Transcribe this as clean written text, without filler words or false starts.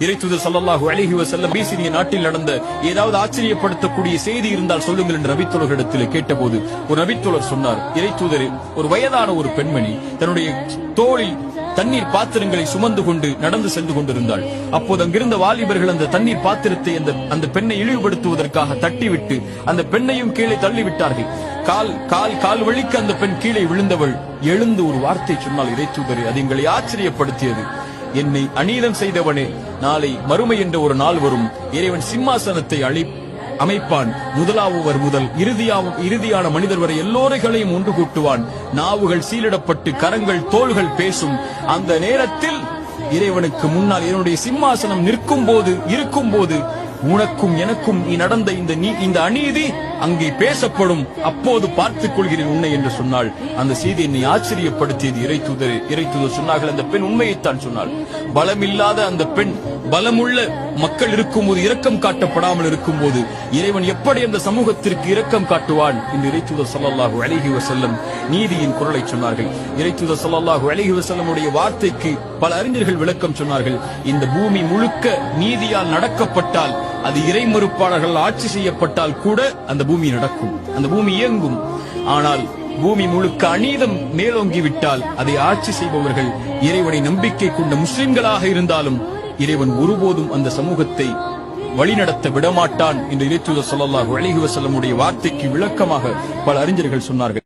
இறைத்தூதர் ஸல்லல்லாஹு அலைஹி வஸல்லம் பீசினிய நாட்டில் நடந்த ஏதாவது ஆச்சரியப்படுத்தக்கூடிய செய்தி இருந்தால் சொல்லுங்கள் என்று நபித்தோழர்களிடத்தில் கேட்டபோது ஒரு நபித்தோழர் சொன்னார், இறைத்தூதரே, ஒரு வயதான ஒரு பெண்மணி தன்னுடைய தோளில் தண்ணீர் பாத்திரங்களை சுமந்து கொண்டு நடந்து சென்று கொண்டிருந்தாள். அப்போது அங்கிருந்த வாலிபர்கள் அந்த தண்ணீர் பாத்திரத்தை அந்த பெண்ணை இழிவுபடுத்துவதற்காக தட்டிவிட்டு அந்த பெண்ணையும் கீழே தள்ளிவிட்டார்கள். கால் வழிக்கு அந்த பெண் கீழே விழுந்தவள் எழுந்து ஒரு வார்த்தை சொன்னால், இறைத்தூதரே, அது எங்களை ஆச்சரியப்படுத்தியது. என்னை அநீதம் செய்தவனே, நாளை மறுமை என்ற ஒரு நாள் வரும், இறைவன் சிம்மாசனத்தை அமைப்பான். முதலாவவர் முதல் இறுதியான மனிதர் வரை எல்லோரைகளையும் ஒன்று கூட்டுவான். நாவுகள் சீலிடப்பட்டு கரங்கள் தோள்கள் பேசும். அந்த நேரத்தில் இறைவனுக்கு முன்னால் என்னுடைய சிம்மாசனம் இருக்கும் போது உனக்கும் எனக்கும் நடந்த இந்த அநீதி அங்கே பேசப்படும். அப்போது பார்த்துக் கொள்கிறேன் உன்னை என்று சொன்னாள். அந்த செய்தி என்னை ஆச்சரியப்படுத்தியது. இறைத்தூதர் சொன்னார்கள், அந்த பெண் உண்மையைத்தான் சொன்னாள். பலமில்லாத அந்த பெண் பலமுள்ள மக்கள் இருக்கும்போது இரக்கம் காட்டப்படாமல் இருக்கும்போது இறைவன் எப்படி அந்த சமூகத்திற்கு இரக்கம் காட்டுவான் என்று இறைத்தூதர் ஸல்லல்லாஹு அலைஹி வஸல்லம் நீதியின் குரலை சொன்னார்கள். இறைத்தூதர் ஸல்லல்லாஹு அலைஹி வஸல்லமுடைய வார்த்தைக்கு பல அறிஞர்கள் விளக்கம் சொன்னார்கள். இந்த பூமி முழுக்க நீதியால் நடக்கப்பட்டால், அது இறை மறுப்பாளர்கள் ஆட்சி செய்யப்பட்டால் கூட அந்த பூமி நடக்கும், அந்த பூமி இயங்கும். ஆனால் பூமி முழுக்க அநீதம் மேலோங்கிவிட்டால் அதை ஆட்சி செய்பவர்கள் இறைவனை நம்பிக்கை கொண்ட முஸ்லிம்களாக இருந்தாலும் இறைவன் ஒருபோதும் அந்த சமூகத்தை வழிநடத்த விடமாட்டான் என்று இறைத்தூதர் ஸல்லல்லாஹு அலைஹி வஸல்லமுடைய வார்த்தைக்கு விளக்கமாக பல அறிஞர்கள் சொன்னார்கள்.